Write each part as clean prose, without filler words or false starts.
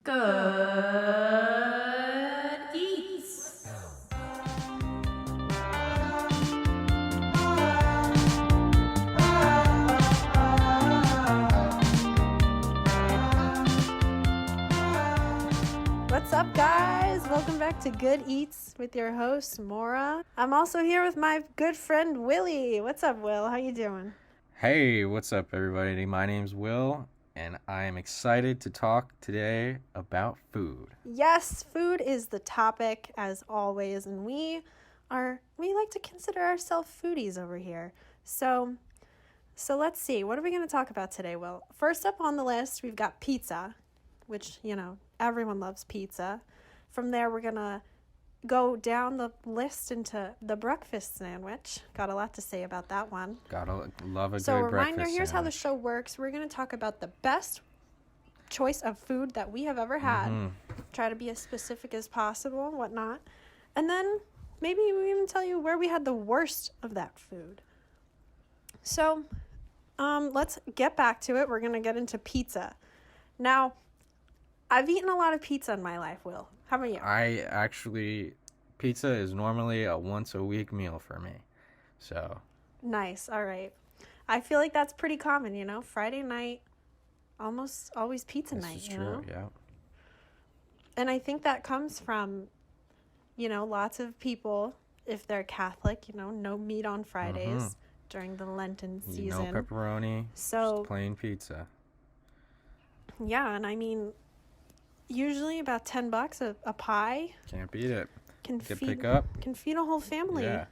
Good Eats. What's up, guys? Welcome back to Good Eats with your host, Moira. I'm also here with my good friend, Willie. What's up, Will? How you doing? Hey, what's up, everybody? My name's Will, and I am excited to talk today about food. Yes, food is the topic, as always, and we like to consider ourselves foodies over here. So let's see. What are we going to talk about today, Will? First up on the list, we've got pizza, which, everyone loves pizza. From there, we're going to go down the list into the breakfast sandwich. Got a lot to say about that one. Gotta love a So, good breakfast reminder, here's how the sandwich. show works. We're going to talk about the best choice of food that we have ever had. Try to be as specific as possible, whatnot. And then maybe we even tell you where we had the worst of that food. So, let's get back to it. We're going to get into pizza. Now, I've eaten a lot of pizza in my life, Will. How about you? Pizza is normally a once-a-week meal for me, so. Nice, all right. I feel like that's pretty common, Friday night, almost always pizza night, This is true, yeah. And I think that comes from, lots of people, if they're Catholic, no meat on Fridays during the Lenten season. No pepperoni, So, just plain pizza. yeah, and I mean, usually about $10 a pie Can't beat it. can Pick up. can feed a whole family. Yeah.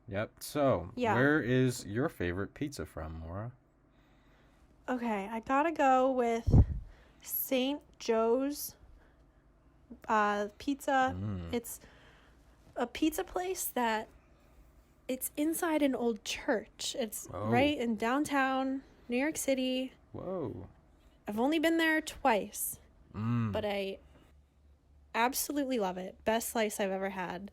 Yep. So, Yeah. Where is your favorite pizza from, Maura? Okay, I gotta go with St. Joe's Pizza. It's a pizza place that it's inside an old church. It's right in downtown New York City. Whoa. I've only been there twice, but I absolutely love it. Best slice I've ever had.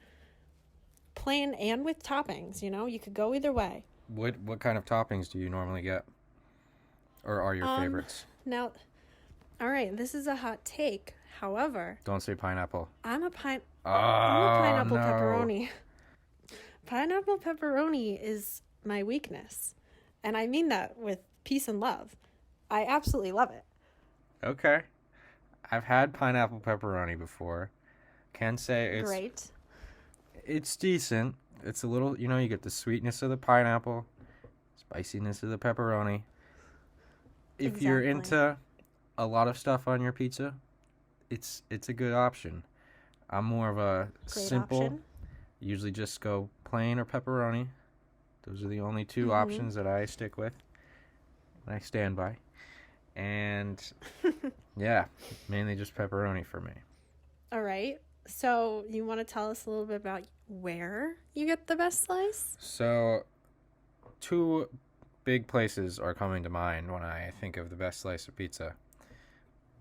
Plain and with toppings, you could go either way. What kind of toppings do you normally get? Or are your favorites? Now, all right, this is a hot take. However, Don't say pineapple. I'm a pineapple no. pepperoni. Pineapple pepperoni is my weakness. And I mean that with peace and love. I absolutely love it. Okay. I've had pineapple pepperoni before. Can say it's Great. It's decent. It's a little, you get the sweetness of the pineapple, spiciness of the pepperoni. If you're Exactly. into a lot of stuff on your pizza, it's a good option. I'm more of a Great simple, option. usually just go plain or pepperoni. Those are the only two options that I stick with and I stand by. And yeah, mainly just pepperoni for me. All right. So you want to tell us a little bit about where you get the best slice? So, two big places are coming to mind when I think of the best slice of pizza.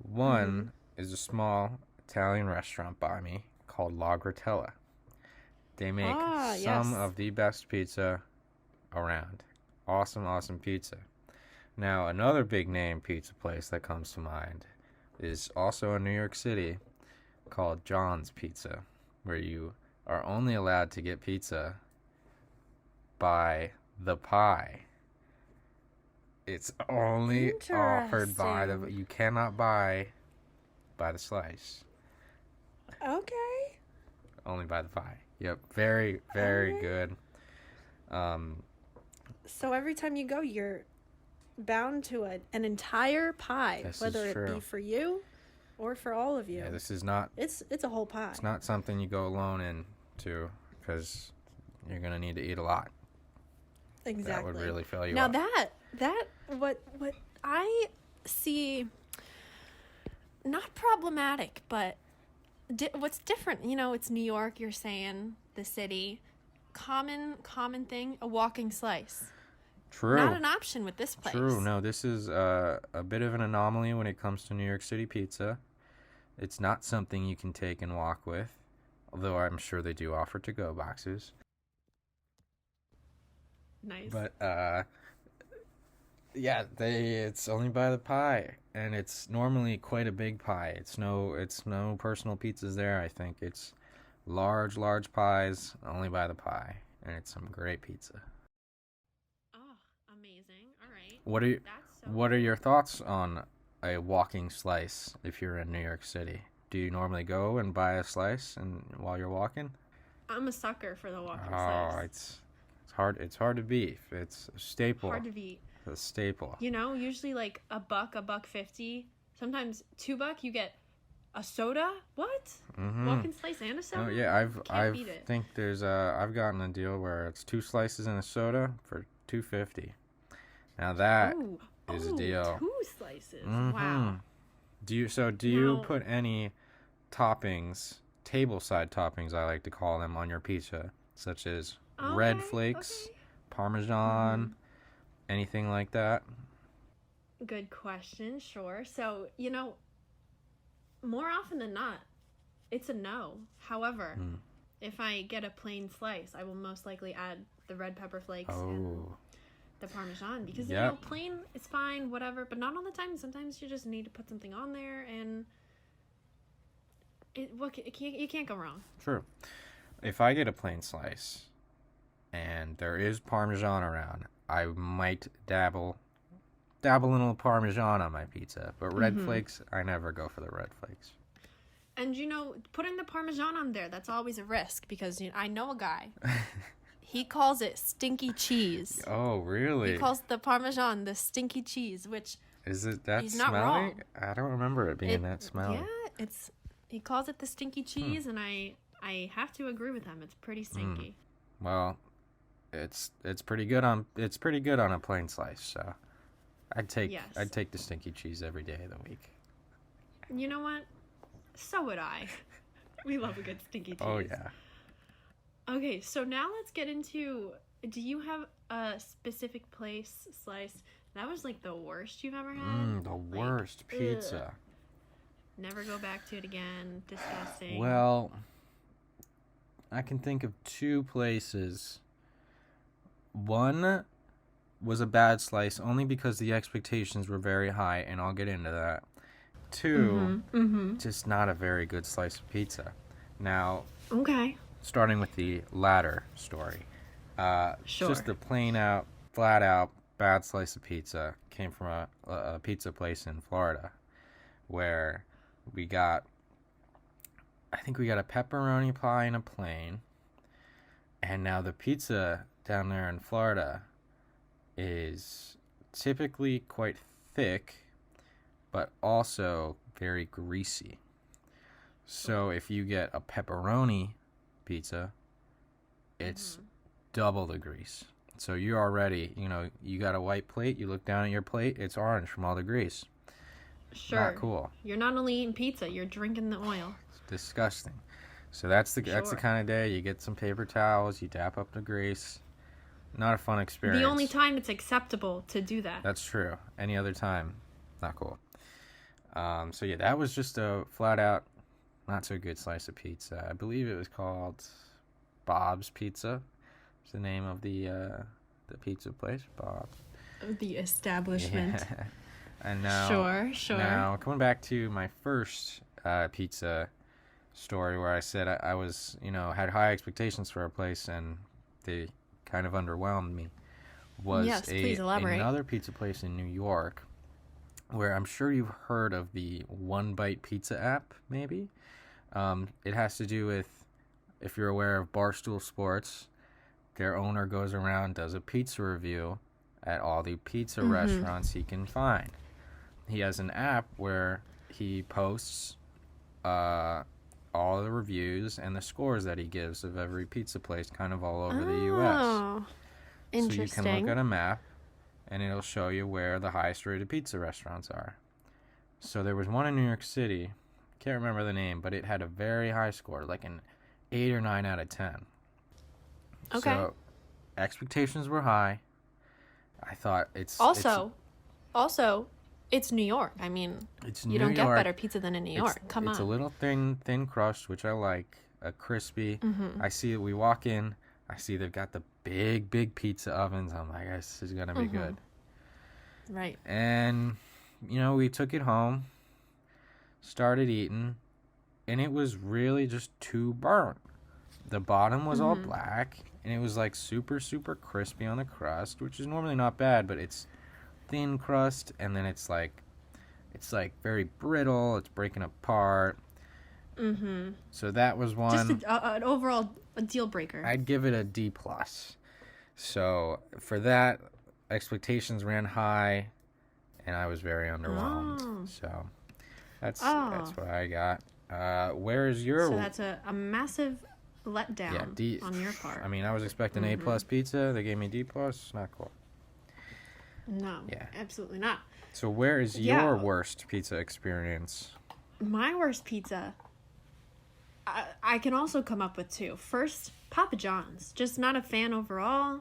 One is a small Italian restaurant by me called La Gratella. They make some yes. of the best pizza around. Awesome pizza. Now, another big name pizza place that comes to mind is also in New York City called John's Pizza, where you are only allowed to get pizza by the pie. It's only offered by you cannot buy by the slice. Okay. Only by the pie. Yep. Very, very good. So every time you go, you're bound to an entire pie, This is whether it true. be for you or for all of you. Yeah, this is not It's a whole pie. it's not something you go alone into because you're going to need to eat a lot. Exactly. That would really fill you now up. what I see, not problematic, but what's different, it's New York, you're saying, the city, common thing, a walking slice. True. Not an option with this place. True. No, this is a bit of an anomaly when it comes to New York City pizza. It's not something you can take and walk with, although I'm sure they do offer to-go boxes. Nice. But Yeah, it's only by the pie, and it's normally quite a big pie. It's no personal pizzas there. I think it's large pies, only by the pie, and it's some great pizza. Oh, amazing. All right. What are you, That's so what are your thoughts on a walking slice if you're in New York City? Do you normally go and buy a slice and while you're walking? I'm a sucker for the walking Oh, slice. it's hard to beat. It's a staple. Hard to beat. A staple. You know, usually like $1.50. Sometimes $2 you get a soda. What? Walking slice and a soda? Oh yeah, Can't beat it. think there's I've gotten a deal where it's 2 slices and a soda for $2.50. Now that is a deal. 2 slices. Wow. Do you Now- put any toppings, table side toppings I like to call them, on your pizza, such as red Okay, flakes, okay. Parmesan, anything like that? Good question. Sure. So, you know, more often than not, it's a no. However, if I get a plain slice, I will most likely add the red pepper flakes and Oh. the Parmesan because, Yep. you know, plain is fine, whatever, but not all the time. Sometimes you just need to put something on there and you can't go wrong. True. If I get a plain slice and there is Parmesan around, I might dabble in a little Parmesan on my pizza. But red flakes, I never go for the red flakes. And, you know, putting the Parmesan on there, that's always a risk because I know a guy. He calls it stinky cheese. Oh, really? He calls the Parmesan the stinky cheese, which Is it that he's not smelly? wrong. I don't remember it being that smelly. Yeah, he calls it the stinky cheese, and I have to agree with him. It's pretty stinky. Well, it's pretty good on a plain slice. So I'd take Yes. the stinky cheese every day of the week. You know what? So would I. We love a good stinky cheese. Oh yeah. Okay, so now let's get into. Do you have a specific slice that was like the worst you've ever had? The worst pizza. ugh. Never go back to it again. Disgusting. Well, I can think of 2 places. One was a bad slice only because the expectations were very high, and I'll get into that. 2, just not a very good slice of pizza. Now, Okay. starting with the latter story. Sure. Just the plain out, flat out, bad slice of pizza came from a pizza place in Florida where I think we got a pepperoni pie and a plain. And now the pizza down there in Florida is typically quite thick, but also very greasy. So if you get a pepperoni pizza, it's double the grease. So you're already, you got a white plate, you look down at your plate, it's orange from all the grease. Sure. Not cool. You're not only eating pizza, you're drinking the oil. It's disgusting. So that's the Sure. kind of day you get some paper towels, you dap up the grease. Not a fun experience. The only time it's acceptable to do that. That's true. Any other time, not cool. So yeah, that was just a flat out not so good slice of pizza. I believe it was called Bob's Pizza. It's the name of the pizza place, Bob's. The establishment. Yeah. And now, Sure. Now coming back to my first pizza story, where I said I was, had high expectations for a place and they kind of underwhelmed me. Was Yes, please elaborate. Another pizza place in New York, where I'm sure you've heard of the One Bite Pizza app, maybe. It has to do with, if you're aware of Barstool Sports, their owner goes around, does a pizza review at all the pizza restaurants he can find. He has an app where he posts all the reviews and the scores that he gives of every pizza place kind of all over the U.S. Oh, interesting. So you can look at a map and it'll show you where the highest rated pizza restaurants are. So there was one in New York City, can't remember the name, but it had a very high score, like an 8 or 9 out of 10. Okay. So expectations were high. I thought Also, it's New York. I mean, it's you New don't get York. better pizza than in New York. Come on. It's a little thin crust, which I like. A crispy. I see we walk in. I see they've got the big pizza ovens. I'm like, this is gonna be good. Right. And, we took it home, started eating, and it was really just too burnt. The bottom was all black, and it was like super, super crispy on the crust, which is normally not bad, but it's thin crust, and then it's like very brittle. It's breaking apart. Mm-hmm. So that was one. Just an overall deal breaker. I'd give it a D+. So for that, expectations ran high, and I was very underwhelmed. Oh. So that's what I got. Where is your? So that's a massive letdown D, on your part. I mean, I was expecting A+ pizza. They gave me D+. Not cool. No. Yeah. Absolutely not. So where is your worst pizza experience? My worst pizza. I can also come up with two. First, Papa John's. Just not a fan overall.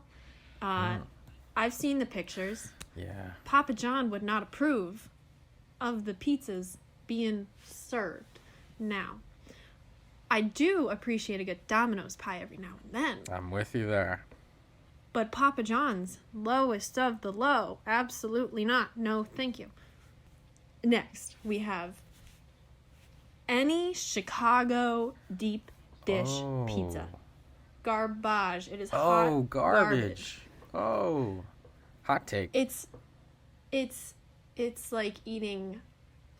I've seen the pictures. Yeah. Papa John would not approve of the pizzas being served. Now, I do appreciate a good Domino's pie every now and then. I'm with you there. But Papa John's, lowest of the low. Absolutely not. No, thank you. Next, we have any Chicago deep dish pizza. Garbage. It is hot garbage. Oh, hot take. It's like eating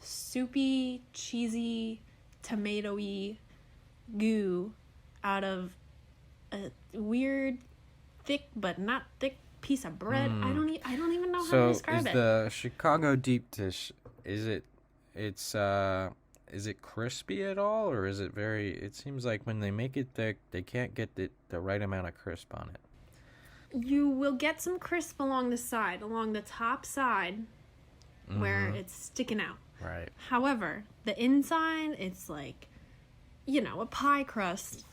soupy, cheesy, tomatoey goo out of a weird, thick but not thick piece of bread. I don't even know how to describe it. So is the Chicago deep dish? Is it crispy at all, or is it very? It seems like when they make it thick, they can't get the right amount of crisp on it. You will get some crisp along the top side, where it's sticking out. Right. However, the inside, it's like, a pie crust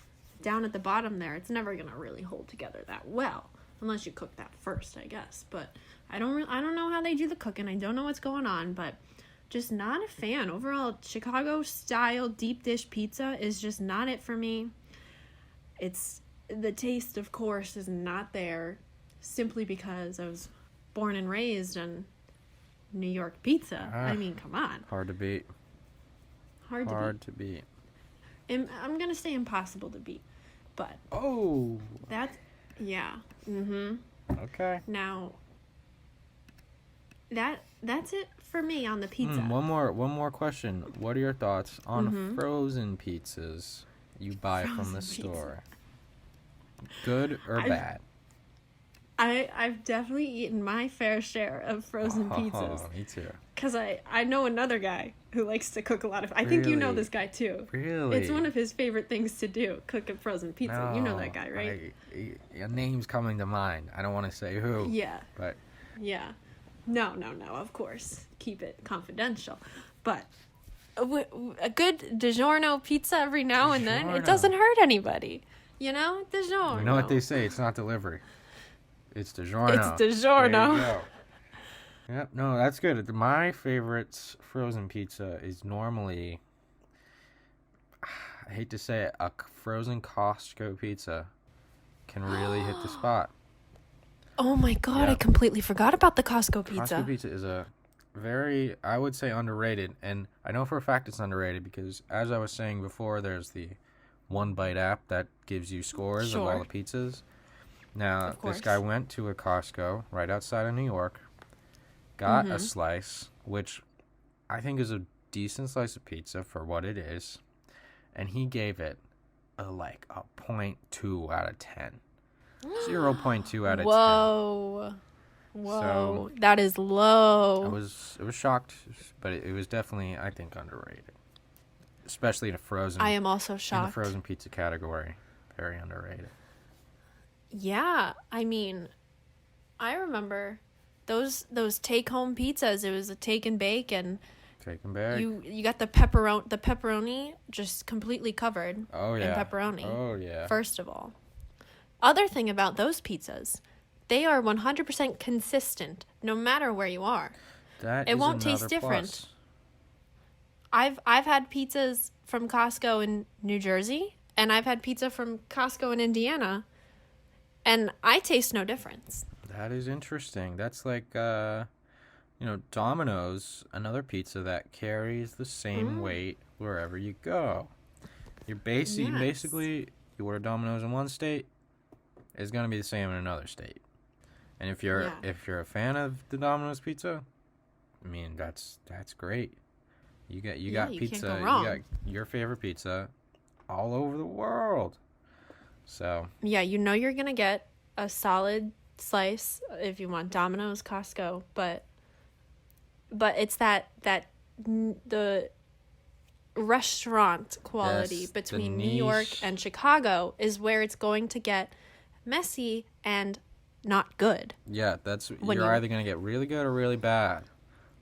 down at the bottom there. It's never gonna really hold together that well, unless you cook that first, I guess. But I don't know how they do the cooking. I don't know what's going on, but just not a fan. Overall, Chicago style deep dish pizza is just not it for me. The taste, of course, is not there, simply because I was born and raised on New York pizza. I mean, come on. Hard to beat. Hard to beat. I'm gonna say impossible to beat, but that's okay. Now that's it for me on the pizza. One more question. What are your thoughts on frozen pizzas you buy from the store? Good or bad? I've definitely eaten my fair share of frozen pizzas. Oh, me too. Because I know another guy who likes to cook a lot of... I think you know this guy too. Really? It's one of his favorite things to do, cook a frozen pizza. No, you know that guy, right? A name's coming to mind. I don't want to say who. Yeah. But... Yeah. No, of course. Keep it confidential. But a good DiGiorno pizza every now and then, it doesn't hurt anybody. DiGiorno. You know what they say, it's not delivery. It's DiGiorno. It's DiGiorno. There you go. Yep, no, that's good. My favorite frozen pizza is normally, I hate to say it, a frozen Costco pizza can really hit the spot. Oh my god, I completely forgot about the Costco pizza. Costco pizza is a very, I would say, underrated. And I know for a fact it's underrated because, as I was saying before, there's the One Bite app that gives you scores of all the pizzas. Now, this guy went to a Costco right outside of New York, got a slice, which I think is a decent slice of pizza for what it is, and he gave it a 0.2 out of 10. 0.2 out of 10. Whoa. So, that is low. I was shocked, but it was definitely, I think, underrated. Especially in a frozen... I am also shocked. In the frozen pizza category. Very underrated. Yeah, I mean, I remember those take-home pizzas. It was a take and bake, and you got the pepperoni just completely covered in pepperoni. Oh yeah. First of all, other thing about those pizzas, they are 100% consistent no matter where you are. It won't taste different. I've had pizzas from Costco in New Jersey, and I've had pizza from Costco in Indiana. And I taste no difference. That is interesting. That's like Domino's, another pizza that carries the same weight wherever you go. You basically, you order Domino's in one state, it's gonna be the same in another state. And if you're a fan of the Domino's pizza, I mean that's great. You got pizza, can't go wrong. you got your favorite pizza all over the world. So yeah, you're gonna get a solid slice if you want Domino's, Costco, but it's the restaurant quality between New York and Chicago is where it's going to get messy and not good. Yeah, you're either going to get really good or really bad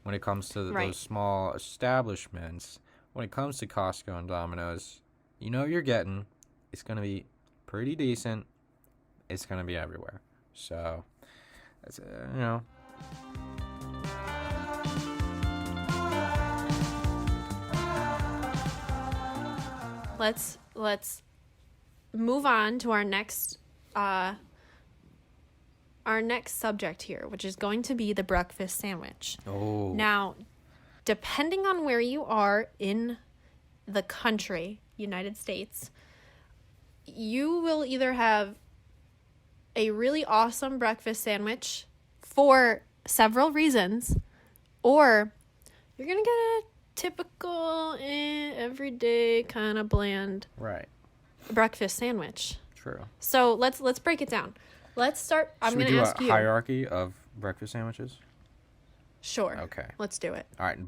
when it comes to those small establishments. When it comes to Costco and Domino's, you're getting, it's going to be pretty decent. It's going to be everywhere. So, that's Let's move on to our next subject here, which is going to be the breakfast sandwich. Oh. Now, depending on where you are in the country, United States, you will either have a really awesome breakfast sandwich for several reasons, or you're going to get a typical, everyday kind of bland breakfast sandwich. True. So let's break it down. Let's start. I'm going to ask you. Should we do a hierarchy of breakfast sandwiches? Sure. Okay. Let's do it. All right.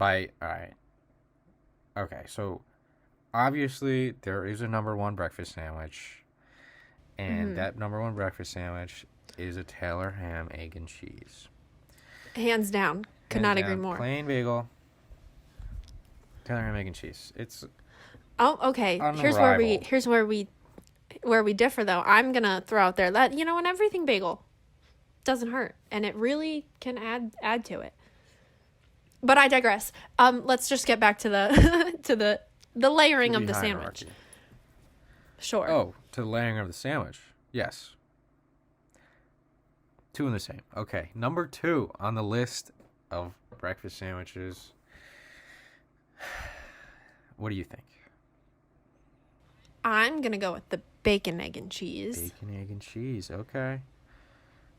Okay, so obviously there is a number one breakfast sandwich, and that number one breakfast sandwich is a Taylor ham, egg, and cheese. Hands down. Could not agree more. Plain bagel. Taylor ham, egg, and cheese. It's okay. Here's where we differ, though. I'm gonna throw out there that an everything bagel doesn't hurt, and it really can add to it. But I digress. Let's just get back to the the layering of the sandwich. Sure. Oh, to the layering of the sandwich. Yes. Two in the same. Okay. Number 2 on the list of breakfast sandwiches. What do you think? I'm going to go with the bacon, egg, and cheese. Bacon, egg, and cheese. Okay.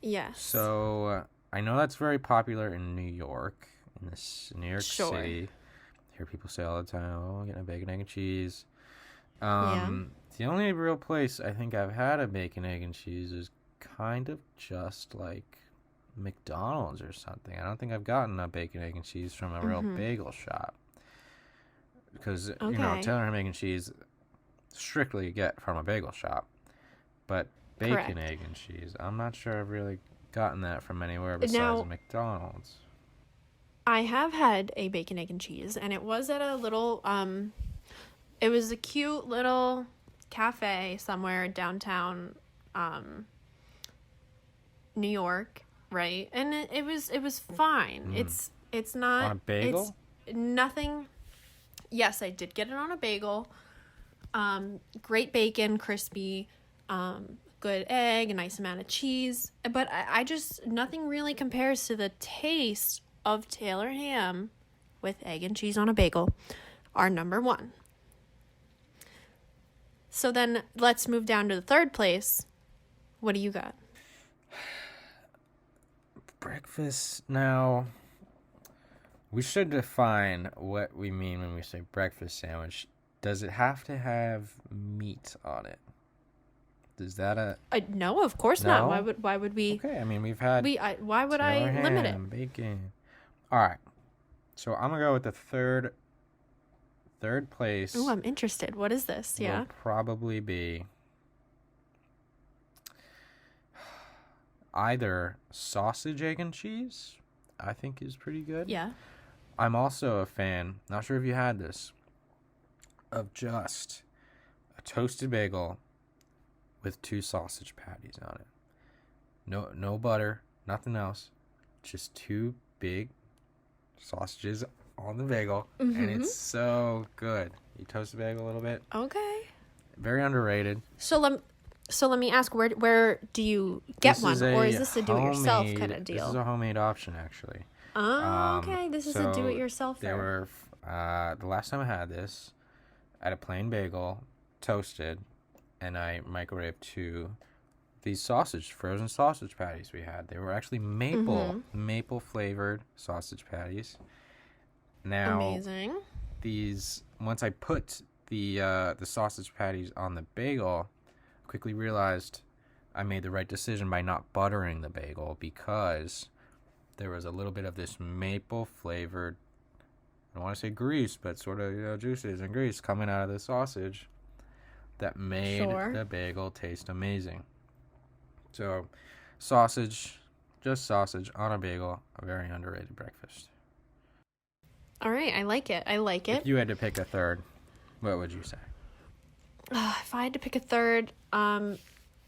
Yes. So, I know that's very popular in New York, in New York City. I hear people say all the time, oh, I'm getting a bacon, egg, and cheese. The only real place I think I've had a bacon, egg, and cheese is kind of just like McDonald's or something. I don't think I've gotten a bacon, egg, and cheese from a real bagel shop. Because, Taylor ham, egg, and cheese strictly get from a bagel shop. But bacon, egg, and cheese, I'm not sure I've really gotten that from anywhere besides McDonald's. I have had a bacon, egg, and cheese, and it was at a little, it was a cute little cafe somewhere downtown, New York, right? And it was fine. It's not on a bagel? It's nothing. Yes, I did get it on a bagel. Great bacon, crispy, good egg, a nice amount of cheese. But I just, nothing really compares to the taste of Taylor ham with egg and cheese on a bagel, our number 1. So then let's move down to the third place. What do you got? Breakfast. Now, we should define what we mean when we say breakfast sandwich. Does it have to have meat on it? Is that a... no, of course not. Why would we... Okay, I mean, we've had... why would I limit it? Bacon. All right. So I'm going to go with the third place. Oh, I'm interested. What is this? Yeah. Will probably be either sausage, egg, and cheese, I think is pretty good. Yeah. I'm also a fan, not sure if you had this, of just a toasted bagel with 2 sausage patties on it. No butter, nothing else. Just 2 big sausages on the bagel, and it's so good. You toast the bagel a little bit. Okay. Very underrated. So let me ask, where do you get one, or is this a do-it-yourself kind of deal? This is a homemade option, actually. Oh, okay. This is a do-it-yourselfer. They were the last time I had this, I had a plain bagel, toasted, and I microwaved these frozen sausage patties we had. They were actually maple flavored sausage patties. Now, amazing. Once I put the sausage patties on the bagel, I quickly realized I made the right decision by not buttering the bagel, because there was a little bit of this maple flavored, I don't want to say grease, but sort of juices and grease coming out of the sausage that made the bagel taste amazing. So, just sausage on a bagel, a very underrated breakfast. All right, I like it. If you had to pick a third, what would you say? If I had to pick a third, and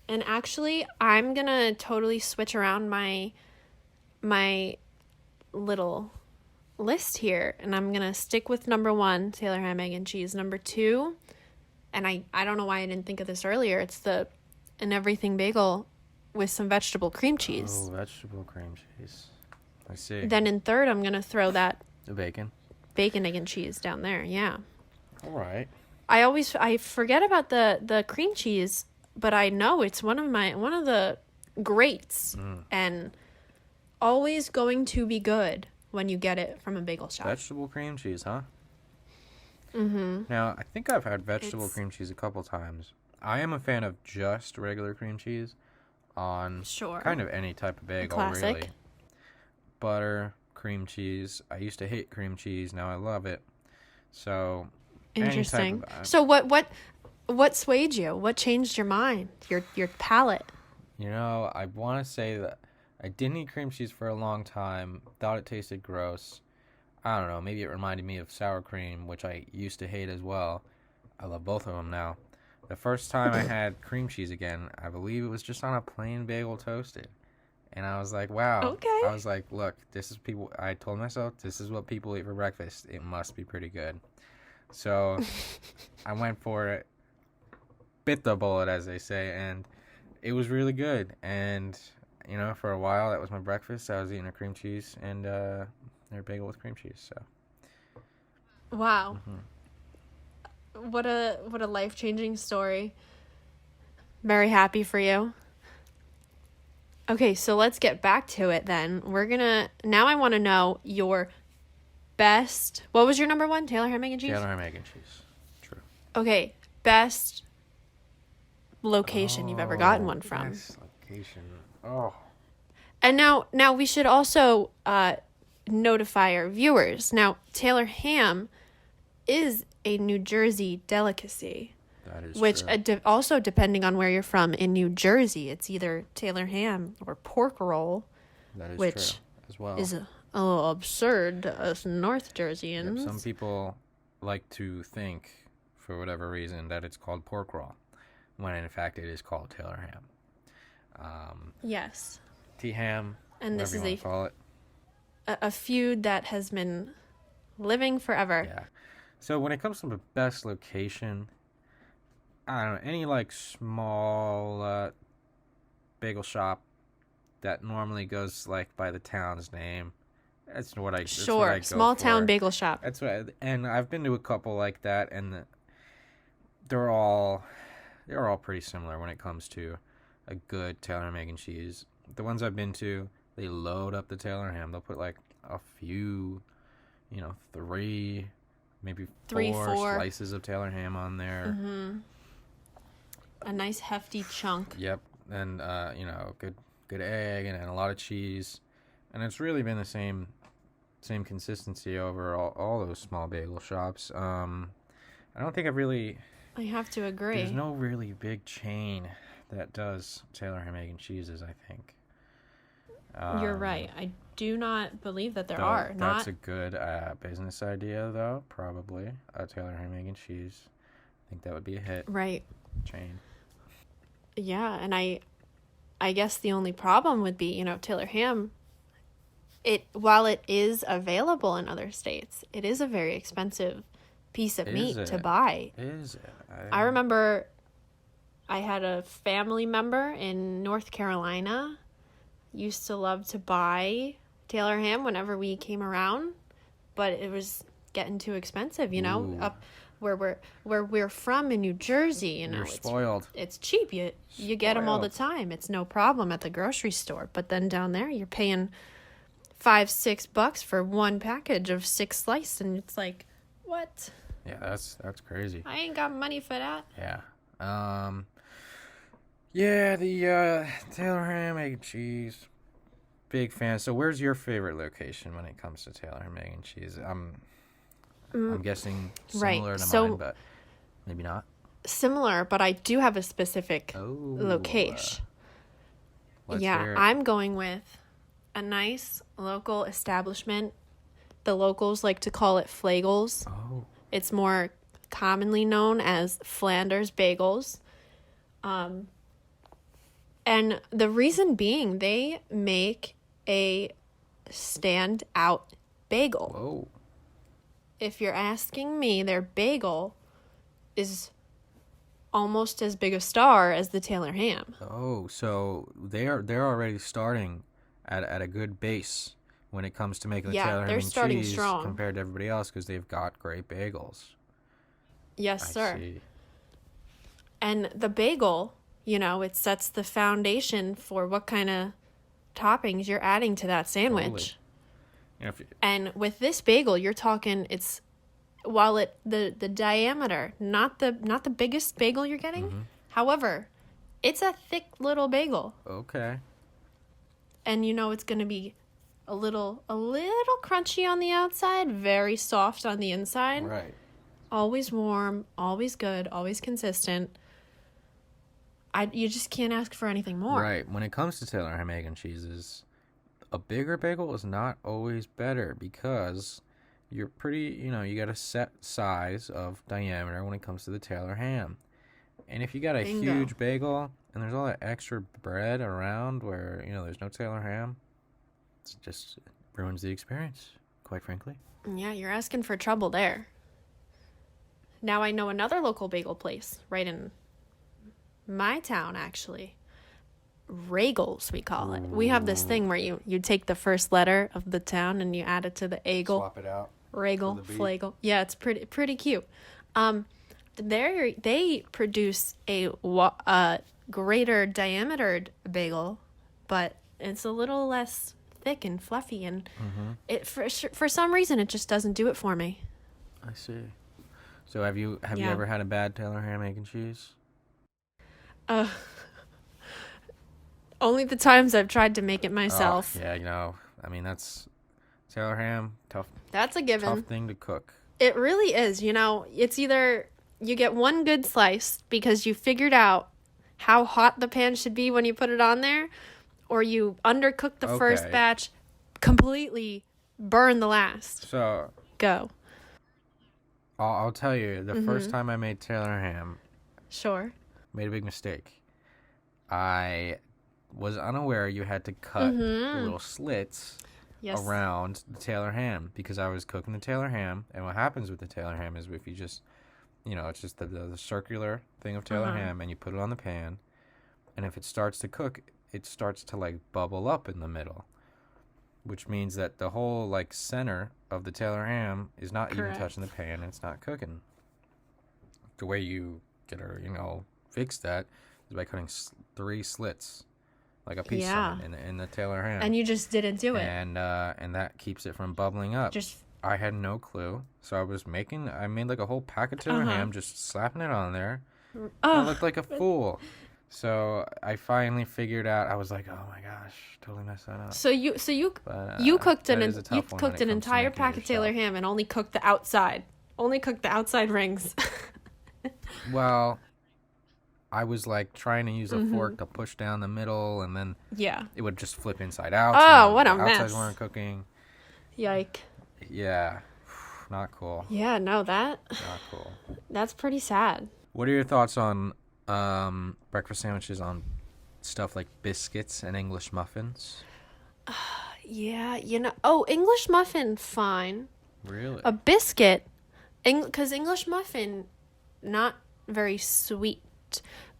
actually, I'm gonna totally switch around my little list here, and I'm gonna stick with number 1, Taylor ham, egg, and cheese. Number 2, and I don't know why I didn't think of this earlier. It's the an everything bagel with some vegetable cream cheese. Oh, vegetable cream cheese. I see. Then in third, I'm gonna throw that The bacon. bacon, egg, and cheese down there. Yeah. All right. I forget about the cream cheese, but I know it's one of the greats, and always going to be good when you get it from a bagel shop. Vegetable cream cheese, huh? Mm-hmm. Now, I think I've had vegetable cream cheese a couple times. I am a fan of just regular cream cheese on kind of any type of bagel, really. Butter, cream cheese. I used to hate cream cheese. Now I love it. So, interesting. So what swayed you? What changed your mind? Your palate? I want to say that I didn't eat cream cheese for a long time. Thought it tasted gross. I don't know. Maybe it reminded me of sour cream, which I used to hate as well. I love both of them now. The first time I had cream cheese again, I believe it was just on a plain bagel toasted. And I was like, wow. Okay. I was like, look, I told myself, this is what people eat for breakfast. It must be pretty good. So I went for it, bit the bullet, as they say, and it was really good. And, for a while, that was my breakfast. I was eating a cream cheese and their bagel with cream cheese. So. Wow. Mm-hmm. What a life-changing story. Very happy for you. Okay, so let's get back to it then. Now I want to know your best, what was your number 1? Taylor ham, egg, and cheese? Taylor ham, egg, and cheese. True. Okay, best location you've ever gotten one from. Best location. Oh. And now we should also notify our viewers. Now, Taylor ham is a New Jersey delicacy. That is which true. Also, depending on where you're from in New Jersey, it's either Taylor ham or pork roll. That is which true as well. Is a little absurd to us North Jerseyans. Yep, some people like to think, for whatever reason, that it's called pork roll, when in fact it is called Taylor ham. Yes. T-ham, and this is call it. A feud that has been living forever. Yeah. So when it comes to the best location, I don't know, any small bagel shop that normally goes by the town's name. That's what I go small for. Town bagel shop. That's what and I've been to a couple like that, and they're all pretty similar when it comes to a good Taylor ham, egg, and cheese. The ones I've been to, they load up the Taylor ham. They'll put a few, 3, maybe 4 slices of Taylor ham on there. Mm-hmm. A nice hefty chunk. Yep, and good egg and a lot of cheese, and it's really been the same consistency over all those small bagel shops. I don't think I have to agree. There's no really big chain that does Taylor ham, egg, and cheeses, I think. You're right. I do not believe that there are. That's a good business idea, though. Probably a Taylor ham, egg, and cheese. I think that would be a hit. Right. Chain. Yeah, and I guess the only problem would be, Taylor ham. While it is available in other states, it is a very expensive piece of meat to buy. Is it? I remember I had a family member in North Carolina used to love to buy Taylor ham whenever we came around, but it was getting too expensive, you know, Ooh. up where we're from in New Jersey, you know. You're spoiled. It's cheap. You get them all the Spoiled. time. It's no problem at the grocery store. But then down there, you're paying $5-6 for one package of 6 slices, and it's like, what? Yeah, that's crazy. I ain't got money for that. Yeah. Yeah, the Taylor ham, egg and cheese. Big fan. So where's your favorite location when it comes to Taylor ham, egg and cheese? I'm guessing similar to mine, but maybe not. Similar, but I do have a specific Oh. location. Let's Yeah, hear it. I'm going with a nice local establishment. The locals like to call it Flagels. Oh. It's more commonly known as Flanders Bagels. And the reason being, they make a standout bagel. Whoa. If you're asking me, their bagel is almost as big a star as the Taylor ham. Oh, so they're already starting at a good base when it comes to making the Yeah, Taylor ham they're and starting cheese strong. compared to everybody else because they've got great bagels. Yes, I sir. see. And the bagel, you know, it sets the foundation for what kind of toppings you're adding to that sandwich. Totally. You know, And with this bagel, you're talking while the diameter, not the biggest bagel you're getting. Mm-hmm. However, it's a thick little bagel. okay. And you know it's going to be a little crunchy on the outside, very soft on the inside. Right. Always warm, always good, always consistent. You just can't ask for anything more. Right. When it comes to Taylor ham, egg, and cheeses, a bigger bagel is not always better because you're you got a set size of diameter when it comes to the Taylor ham. And if you got a Bingo. huge bagel and there's all that extra bread around where, there's no Taylor ham, it just ruins the experience, quite frankly. Yeah, you're asking for trouble there. Now I know another local bagel place right in my town, actually. Regals, we call it. We have this thing where you take the first letter of the town and you add it to the agle. Swap it out. Regal, for the beat. flagel. Yeah, it's pretty cute. They produce a greater diameter bagel, but it's a little less thick and fluffy, and it for some reason it just doesn't do it for me. I see. So have you Yeah. ever had a bad Taylor ham, egg, and cheese? Only the times I've tried to make it myself. Oh, yeah, that's Taylor ham, tough That's a given. thing to cook. It really is. It's either you get one good slice because you figured out how hot the pan should be when you put it on there, or you undercook the first Okay. batch, completely burn the last. So Go. I'll tell you, the Mm-hmm. first time I made Taylor ham, Sure. made a big mistake. I was unaware you had to cut the little slits Yes. around the Taylor ham because I was cooking the Taylor ham, and what happens with the Taylor ham is if you just, it's just the circular thing of Taylor ham, and you put it on the pan, and if it starts to cook, it starts to like bubble up in the middle, which means that the whole like center of the Taylor ham is not even Correct. touching the pan, and it's not cooking. The way you get her, fix that is by cutting 3 slits, like a peace Yeah. sign in the Taylor ham. And you just didn't do it. And that keeps it from bubbling up. Just I had no clue, so I made like a whole pack of Taylor ham, just slapping it on there. I looked like a fool. So I finally figured out. I was like, oh my gosh, totally messed that up. so you But, you cooked that is a tough one when it an comes to entire making it pack of Taylor yourself. ham and only cooked the outside. Only cooked the outside rings. Well, I was like trying to use a fork to push down the middle, and then Yeah. it would just flip inside out. Oh, so what a the outsides mess. weren't cooking. Yike. Yeah, not cool. Yeah, no, Not cool. that's pretty sad. What are your thoughts on breakfast sandwiches on stuff like biscuits and English muffins? Yeah, English muffin, fine. Really? A biscuit, because English muffin, not very sweet.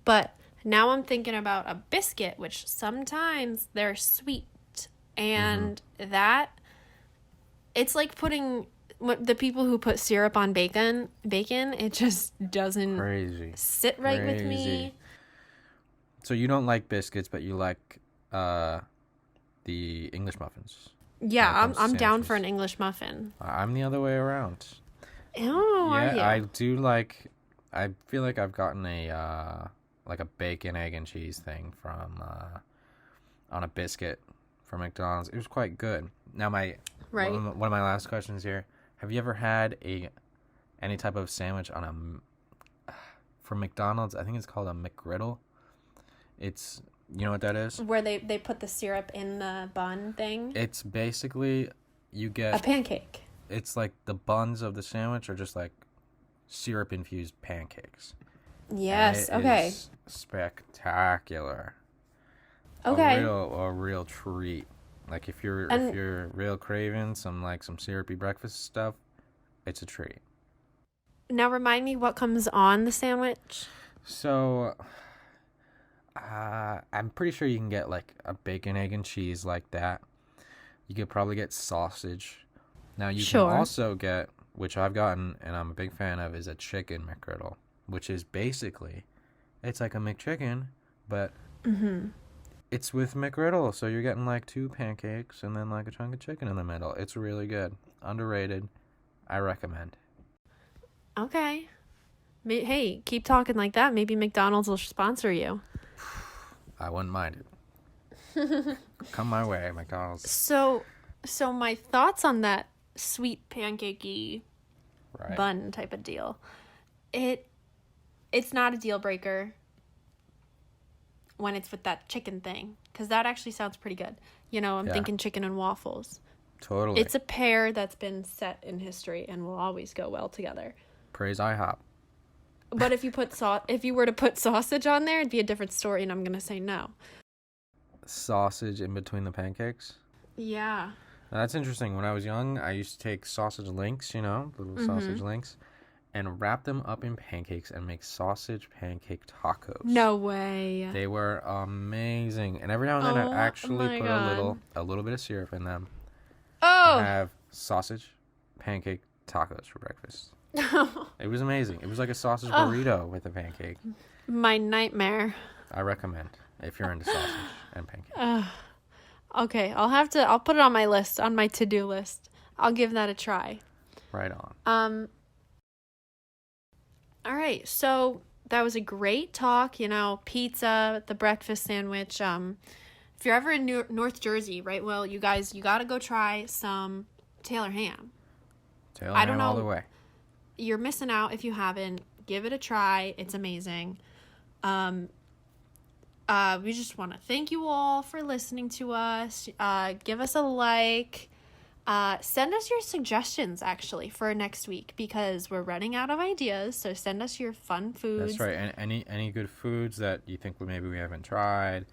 But now I'm thinking about a biscuit, which sometimes they're sweet. And that, it's like putting the people who put syrup on bacon, it just doesn't sit right with me. So you don't like biscuits, but you like the English muffins. Yeah, I'm down for an English muffin. I'm the other way around. Oh, yeah, are you? I do like. I feel like I've gotten a like a bacon, egg, and cheese thing from on a biscuit from McDonald's. It was quite good. Now one of my last questions here: have you ever had any type of sandwich on from McDonald's? I think it's called a McGriddle. It's, you know what that is? Where they put the syrup in the bun thing? It's basically, you get a pancake. It's like the buns of the sandwich are just like syrup infused pancakes. Yes. And it is spectacular. Okay. A real treat. Like if you're real craving some syrupy breakfast stuff, it's a treat. Now remind me what comes on the sandwich. So I'm pretty sure you can get like a bacon, egg, and cheese like that. You could probably get sausage. Now you can also get, which I've gotten and I'm a big fan of, is a chicken McGriddle, which is basically, it's like a McChicken, but it's with McGriddle. So you're getting like 2 pancakes and then like a chunk of chicken in the middle. It's really good. Underrated. I recommend. Okay. Hey, keep talking like that. Maybe McDonald's will sponsor you. I wouldn't mind it. Come my way, McDonald's. So my thoughts on that sweet pancakey bun type of deal. It's not a deal breaker when it's with that chicken thing, because that actually sounds pretty good. You know, I'm thinking chicken and waffles. Totally. It's a pair that's been set in history and will always go well together. Praise IHOP. But if you were to put sausage on there, it'd be a different story, and I'm gonna say no. Sausage in between the pancakes? Yeah. Now, that's interesting. When I was young, I used to take sausage links, little sausage links, and wrap them up in pancakes and make sausage pancake tacos. No way. They were amazing. And every now and then I'd actually put a little bit of syrup in them. Oh. And have sausage pancake tacos for breakfast. It was amazing. It was like a sausage burrito with a pancake. My nightmare. I recommend if you're into sausage and pancakes. Okay, I'll put it on my list, on my to-do list. I'll give that a try. Right on. All right, so that was a great talk, pizza, the breakfast sandwich. If you're ever in North Jersey, right, well, you guys, you got to go try some Taylor ham. Taylor ham all the way. You're missing out if you haven't. Give it a try. It's amazing. We just want to thank you all for listening to us. Give us a like. Send us your suggestions, actually, for next week, because we're running out of ideas. So send us your fun foods. That's right. And any good foods that you think maybe we haven't tried.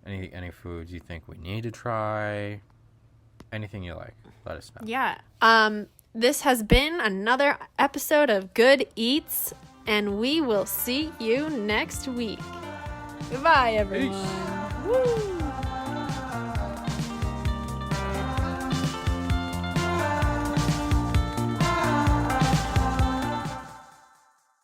Any foods you think we need to try. Anything you like, let us know. Yeah. This has been another episode of Good Eats, and we will see you next week. Goodbye, everyone. Peace. Woo.